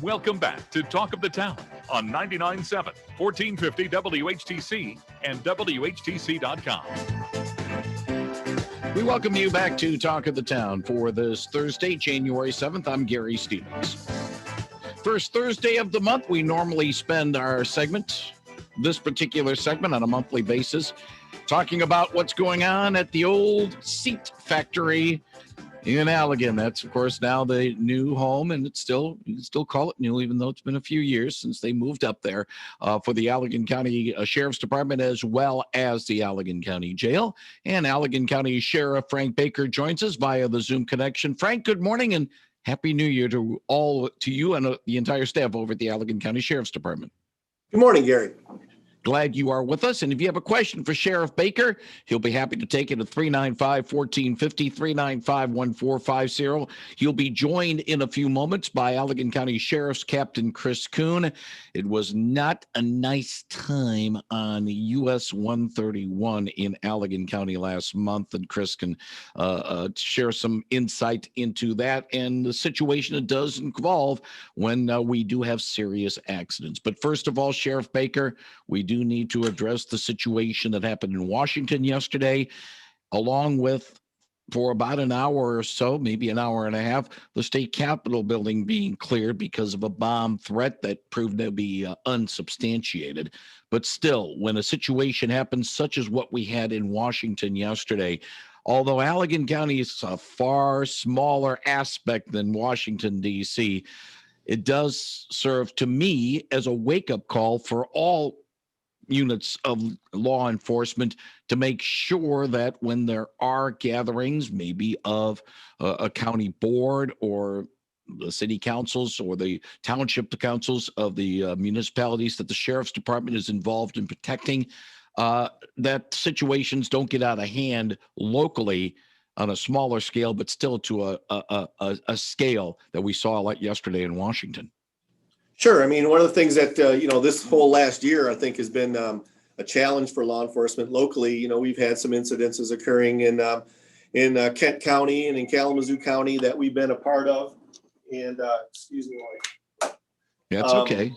Welcome back to Talk of the Town on 99.7, 1450 WHTC and WHTC.com. We welcome you back to Talk of the Town for this Thursday, January 7th. I'm Gary Stevens. First Thursday of the month, we normally spend our segment, this particular segment on a monthly basis, talking about what's going on at the old seat factory in Allegan. That's, of course, now the new home, and it's still, you can still call it new, even though it's been a few years since they moved up there for the Allegan County Sheriff's Department, as well as the Allegan County Jail. And Allegan County Sheriff Frank Baker joins us via the Zoom connection. Frank, good morning and Happy New Year to you and the entire staff over at the Allegan County Sheriff's Department. Good morning, Gary. Glad you are with us. And if you have a question for Sheriff Baker, he'll be happy to take it at 395-1450, 395-1450. He'll be joined in a few moments by Allegan County Sheriff's Captain Chris Kuhn. It was not a nice time on US 131 in Allegan County last month, and Chris can share some insight into that and the situation it does involve when we do have serious accidents. But first of all, Sheriff Baker, we do need to address the situation that happened in Washington yesterday, along with, for about an hour or so, maybe an hour and a half, the state capitol building being cleared because of a bomb threat that proved to be unsubstantiated. But still, when a situation happens such as what we had in Washington yesterday, although Allegan County is a far smaller aspect than Washington, D.C., it does serve to me as a wake-up call for all units of law enforcement to make sure that when there are gatherings, maybe of a county board or the city councils or the township councils of the municipalities that the sheriff's department is involved in protecting, that situations don't get out of hand locally on a smaller scale, but still to a scale that we saw like yesterday in Washington. Sure. I mean, one of the things that, this whole last year, I think, has been a challenge for law enforcement locally. We've had some incidences occurring in Kent County and in Kalamazoo County that we've been a part of. And excuse me. That's okay.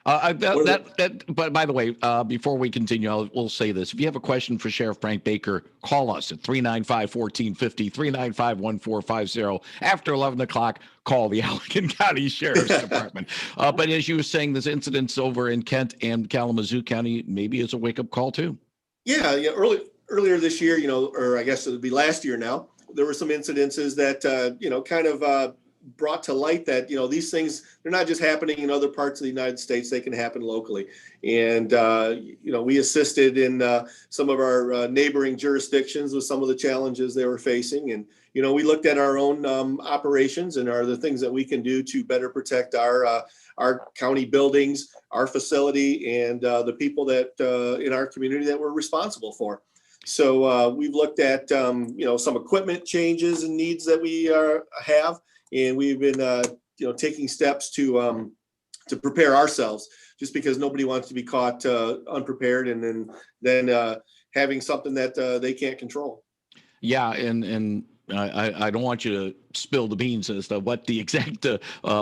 But by the way, before we continue, we'll say this. If you have a question for Sheriff Frank Baker, call us at 395-1450, 395-1450. After 11 o'clock, call the Allegan County Sheriff's Department. But as you were saying, this incidents over in Kent and Kalamazoo County, maybe it's a wake-up call too. Yeah. Earlier this year, or I guess it would be last year now, there were some incidences that, kind of brought to light that, these things, they're not just happening in other parts of the United States, they can happen locally. And, we assisted in some of our neighboring jurisdictions with some of the challenges they were facing. And, we looked at our own operations and are the things that we can do to better protect our county buildings, our facility, and the people that in our community that we're responsible for. So we've looked at, some equipment changes and needs that we have. And we've been, taking steps to prepare ourselves, just because nobody wants to be caught unprepared and then having something that they can't control. Yeah, and I don't want you to spill the beans as to what the exact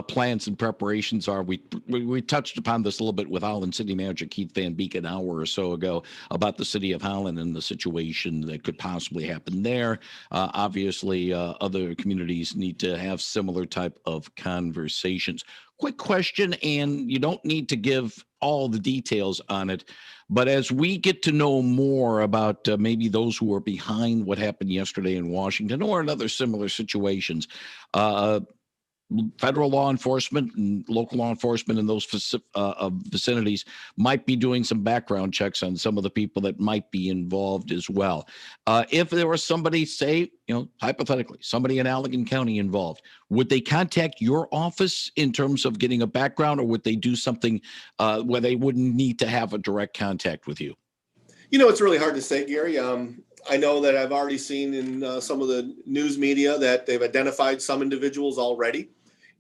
plans and preparations are. We touched upon this a little bit with Holland City Manager Keith Van Beek an hour or so ago about the city of Holland and the situation that could possibly happen there. Obviously, other communities need to have similar type of conversations. Quick question, and you don't need to give all the details on it, but as we get to know more about maybe those who are behind what happened yesterday in Washington or in other similar situations, federal law enforcement and local law enforcement in those vicinities might be doing some background checks on some of the people that might be involved as well. If there was somebody, say, hypothetically, somebody in Allegan County involved, would they contact your office in terms of getting a background, or would they do something where they wouldn't need to have a direct contact with you? It's really hard to say, Gary. I know that I've already seen in some of the news media that they've identified some individuals already.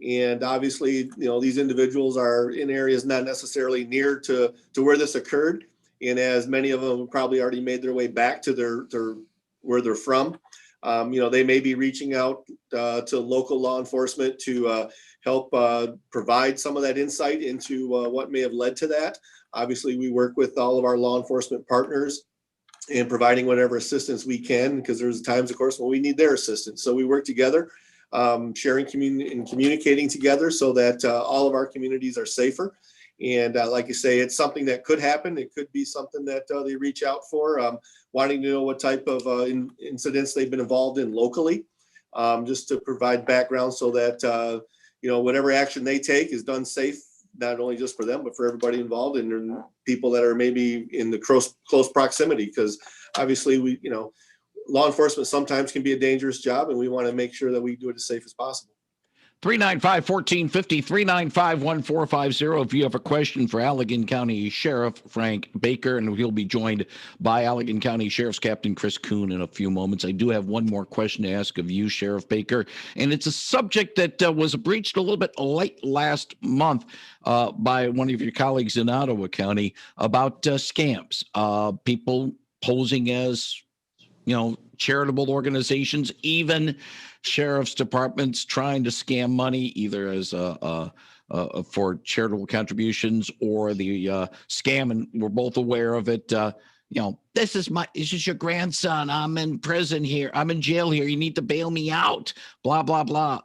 And obviously, these individuals are in areas not necessarily near to where this occurred. And as many of them have probably already made their way back to where they're from. They may be reaching out to local law enforcement to help provide some of that insight into what may have led to that. Obviously, we work with all of our law enforcement partners and providing whatever assistance we can, because there's times, of course, when we need their assistance. So we work together, sharing and communicating together so that all of our communities are safer. And like you say, it's something that could happen. It could be something that they reach out for, wanting to know what type of incidents they've been involved in locally, just to provide background so that, whatever action they take is done safe, not only just for them, but for everybody involved and people that are maybe in the close proximity. Because obviously law enforcement sometimes can be a dangerous job, and we want to make sure that we do it as safe as possible. 395-1450, 395-1450. If you have a question for Allegan County Sheriff Frank Baker, and he'll be joined by Allegan County Sheriff's Captain Chris Kuhn in a few moments. I do have one more question to ask of you, Sheriff Baker, and it's a subject that was breached a little bit late last month by one of your colleagues in Ottawa County about scams, people posing as charitable organizations, even sheriff's departments trying to scam money, either as for charitable contributions or the scam, and we're both aware of it. This is your grandson. I'm in prison here. I'm in jail here. You need to bail me out. Blah blah blah.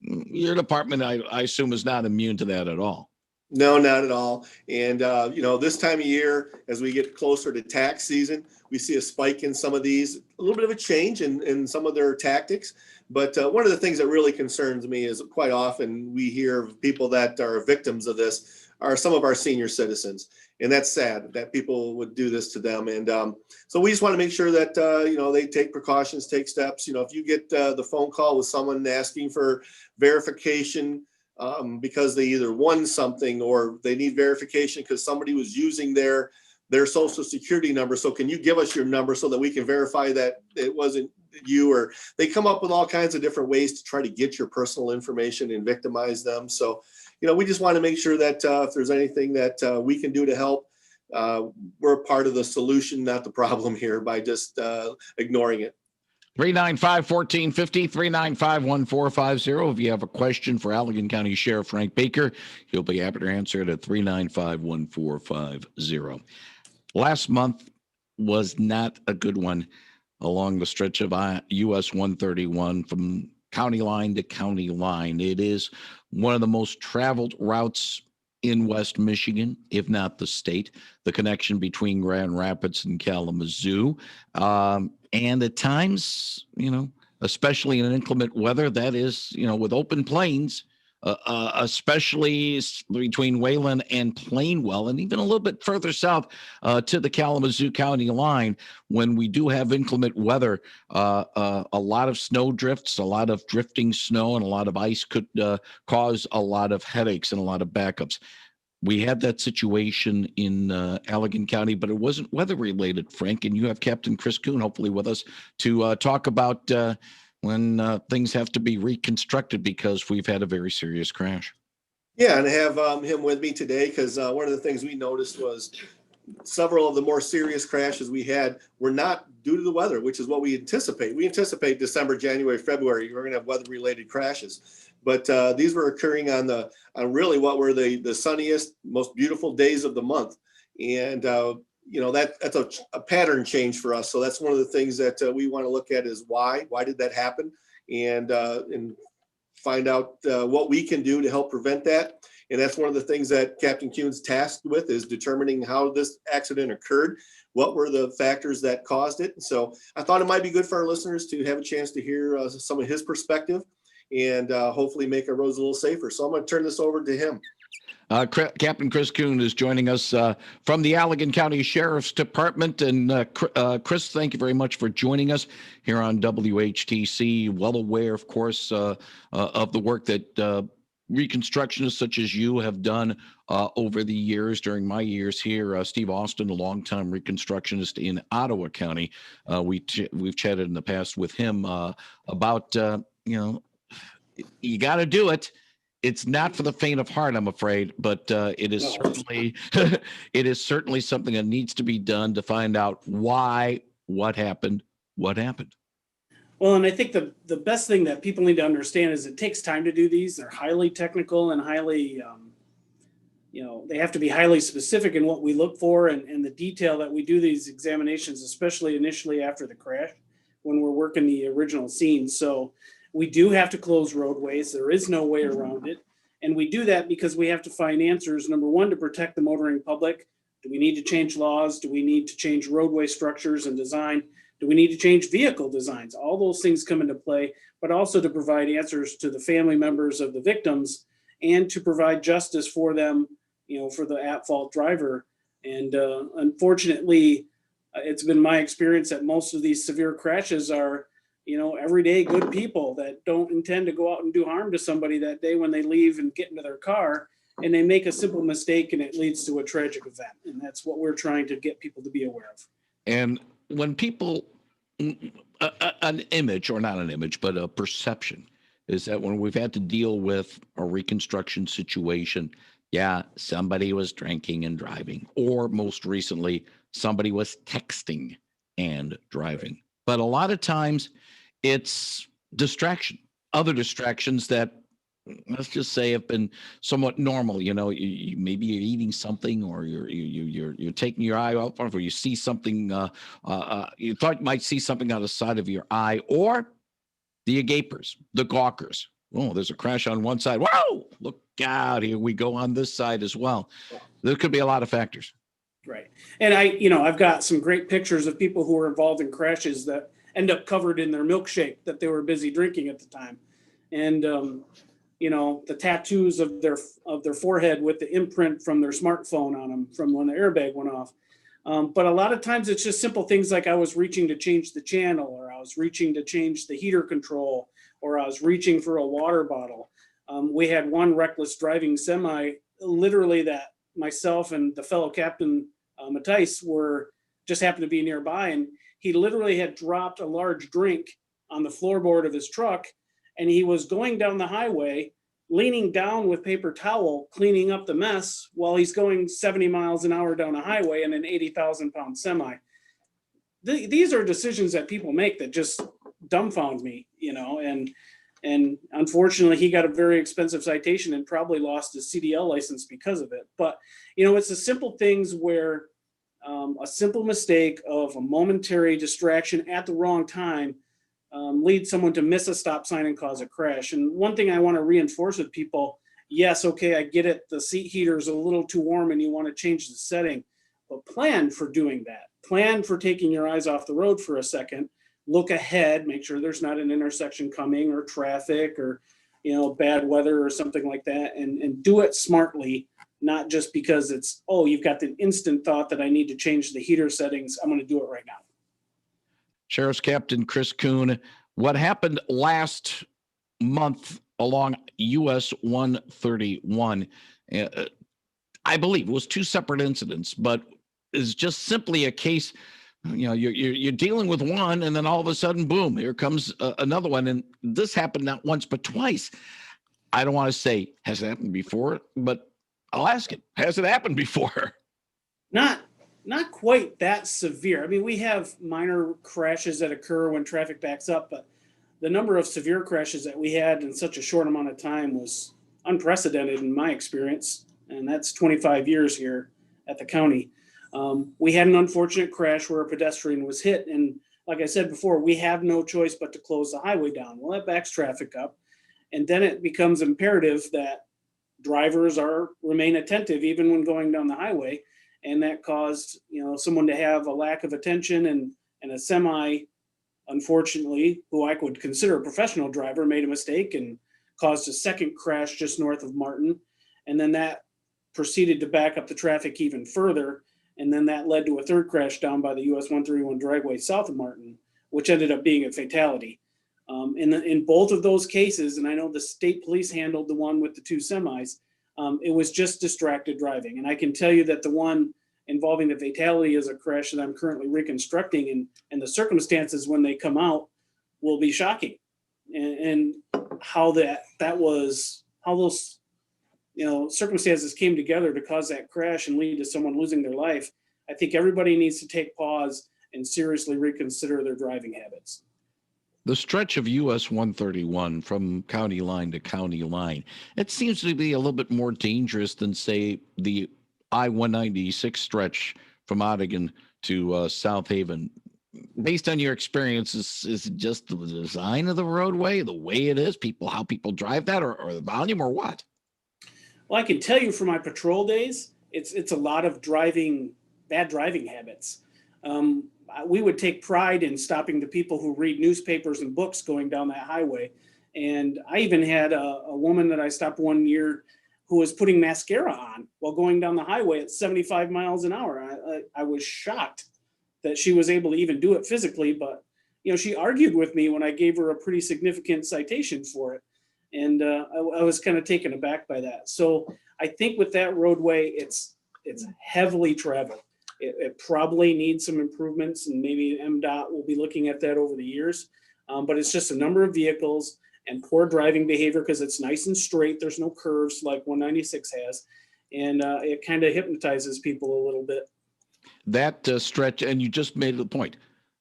Your department, I assume, is not immune to that at all. No, not at all. And, this time of year, as we get closer to tax season, we see a spike in some of these, a little bit of a change in some of their tactics. But one of the things that really concerns me is quite often we hear of people that are victims of this are some of our senior citizens. And that's sad that people would do this to them. And so we just want to make sure that, they take precautions, take steps. If you get the phone call with someone asking for verification, because they either won something or they need verification because somebody was using their social security number. So can you give us your number so that we can verify that it wasn't you? Or they come up with all kinds of different ways to try to get your personal information and victimize them. So, we just want to make sure that if there's anything that we can do to help, we're a part of the solution, not the problem here, by just ignoring it. 395-1450, 395-1450. If you have a question for Allegan County Sheriff Frank Baker, he'll be happy to answer it at 395-1450. Last month was not a good one along the stretch of US 131 from county line to county line. It is one of the most traveled routes in West Michigan, if not the state, the connection between Grand Rapids and Kalamazoo. And at times, especially in inclement weather, that is, with open plains, especially between Wayland and Plainwell, and even a little bit further south to the Kalamazoo County line, when we do have inclement weather, a lot of snow drifts, a lot of drifting snow, and a lot of ice could cause a lot of headaches and a lot of backups. We had that situation in Allegan County, but it wasn't weather related, Frank. And you have Captain Chris Kuhn, hopefully with us, to talk about when things have to be reconstructed because we've had a very serious crash. Yeah, and I have him with me today because one of the things we noticed was several of the more serious crashes we had were not due to the weather, which is what we anticipate. We anticipate December, January, February, we're going to have weather-related crashes. But these were occurring on really what were the sunniest, most beautiful days of the month. And, that's a pattern change for us. So that's one of the things that we want to look at is why did that happen? And find out what we can do to help prevent that. And that's one of the things that Captain Kuhn's tasked with, is determining how this accident occurred. What were the factors that caused it? So I thought it might be good for our listeners to have a chance to hear some of his perspective and hopefully make our roads a little safer. So I'm going to turn this over to him. Captain Chris Kuhn is joining us from the Allegan County Sheriff's Department. And Chris, thank you very much for joining us here on WHTC. Well aware, of course, of the work that reconstructionists such as you have done over the years. During my years here, Steve Austin, a longtime reconstructionist in Ottawa County, we've chatted in the past with him about, you got to do it. It's not for the faint of heart, I'm afraid, but it is certainly it is certainly something that needs to be done to find out why, what happened. Well, and I think the best thing that people need to understand is it takes time to do these. They're highly technical and highly, they have to be highly specific in what we look for and the detail that we do these examinations, especially initially after the crash when we're working the original scene. So we do have to close roadways. There is no way around it. And we do that because we have to find answers, number one, to protect the motoring public. Do we need to change laws? Do we need to change roadway structures and design? Do we need to change vehicle designs? All those things come into play, but also to provide answers to the family members of the victims and to provide justice for them, for the at-fault driver. And unfortunately, it's been my experience that most of these severe crashes are, everyday good people that don't intend to go out and do harm to somebody that day when they leave and get into their car, and they make a simple mistake and it leads to a tragic event. And that's what we're trying to get people to be aware of. And when people, an image, or not an image, but a perception is that when we've had to deal with a reconstruction situation, yeah, somebody was drinking and driving, or most recently, somebody was texting and driving. But a lot of times it's distraction, other distractions that, let's just say, have been somewhat normal. Maybe you're eating something, or you're taking your eye off, or you see something. You thought you might see something on the side of your eye, or the gapers, the gawkers. Oh, there's a crash on one side. Whoa! Look out! Here we go on this side as well. There could be a lot of factors. Right, and I've got some great pictures of people who were involved in crashes that end up covered in their milkshake that they were busy drinking at the time, and the tattoos of their forehead with the imprint from their smartphone on them from when the airbag went off. But a lot of times it's just simple things like I was reaching to change the channel, or I was reaching to change the heater control, or I was reaching for a water bottle. We had one reckless driving semi, literally, that myself and the fellow captain, Matthijs, were just happened to be nearby, and he literally had dropped a large drink on the floorboard of his truck, and he was going down the highway, leaning down with paper towel, cleaning up the mess while he's going 70 miles an hour down a highway in an 80,000-pound semi. These are decisions that people make that just dumbfound me, and unfortunately he got a very expensive citation and probably lost his CDL license because of it. But, it's the simple things where a simple mistake of a momentary distraction at the wrong time lead someone to miss a stop sign and cause a crash. And one thing I want to reinforce with people, yes, okay, I get it. The seat heater is a little too warm and you want to change the setting, but plan for doing that. Plan for taking your eyes off the road for a second, look ahead, make sure there's not an intersection coming or traffic or, bad weather or something like that, and do it smartly, not just because it's, you've got the instant thought that I need to change the heater settings. I'm going to do it right now. Sheriff's Captain Chris Kuhn, what happened last month along US 131, I believe it was two separate incidents, but is just simply a case, you're dealing with one, and then all of a sudden, boom, here comes another one. And this happened not once, but twice. I don't want to say, has it happened before? But I'll ask it, has it happened before? Not quite that severe. I mean, we have minor crashes that occur when traffic backs up, but the number of severe crashes that we had in such a short amount of time was unprecedented in my experience, and that's 25 years here at the county. We had an unfortunate crash where a pedestrian was hit, and like I said before, we have no choice but to close the highway down. Well, that backs traffic up, and then it becomes imperative that drivers remain attentive even when going down the highway. And that caused, someone to have a lack of attention, and a semi, unfortunately, who I would consider a professional driver, made a mistake and caused a second crash just north of Martin. And then that proceeded to back up the traffic even further. And then that led to a third crash down by the US 131 dragway south of Martin, which ended up being a fatality. In both of those cases, and I know the state police handled the one with the two semis, it was just distracted driving. And I can tell you that the one involving the fatality is a crash that I'm currently reconstructing, and the circumstances when they come out will be shocking. And how those circumstances came together to cause that crash and lead to someone losing their life. I think everybody needs to take pause and seriously reconsider their driving habits. The stretch of US 131 from county line to county line, it seems to be a little bit more dangerous than, say, the I-196 stretch from Allegan to South Haven. Based on your experiences, is it just the design of the roadway, the way it is, how people drive that, or the volume, or what? Well, I can tell you from my patrol days, it's a lot of bad driving habits. We would take pride in stopping the people who read newspapers and books going down that highway. And I even had a woman that I stopped one year who was putting mascara on while going down the highway at 75 miles an hour. I was shocked that she was able to even do it physically, but she argued with me when I gave her a pretty significant citation for it. And I was kind of taken aback by that. So I think with that roadway, it's heavily traveled. It probably needs some improvements, and maybe MDOT will be looking at that over the years. But it's just a number of vehicles and poor driving behavior because it's nice and straight. There's no curves like 196 has. And it kind of hypnotizes people a little bit. That stretch, and you just made the point,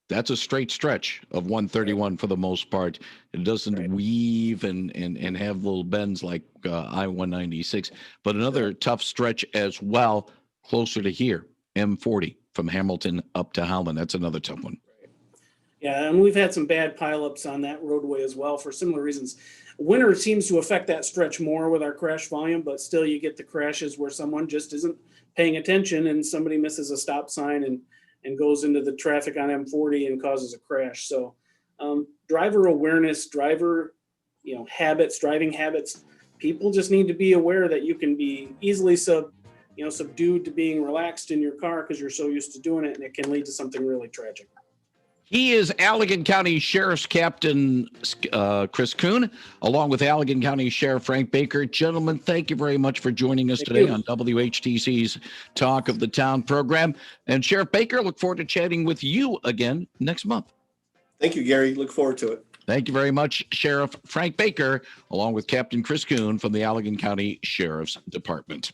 that's a straight stretch of 131 for the most part. It doesn't weave and have little bends like I-196. But another tough stretch as well, closer to here, M40 from Hamilton up to Howland. That's another tough one. Yeah, and we've had some bad pileups on that roadway as well for similar reasons. Winter seems to affect that stretch more with our crash volume, but still you get the crashes where someone just isn't paying attention and somebody misses a stop sign and goes into the traffic on M40 and causes a crash. So driver awareness, habits, driving habits, people just need to be aware that you can be easily subdued to being relaxed in your car because you're so used to doing it, and it can lead to something really tragic. He is Allegan County Sheriff's Captain Chris Kuhn, along with Allegan County Sheriff Frank Baker. Gentlemen, thank you very much for joining us today on WHTC's Talk of the Town program. And Sheriff Baker, look forward to chatting with you again next month. Thank you, Gary. Look forward to it. Thank you very much, Sheriff Frank Baker, along with Captain Chris Kuhn from the Allegan County Sheriff's Department.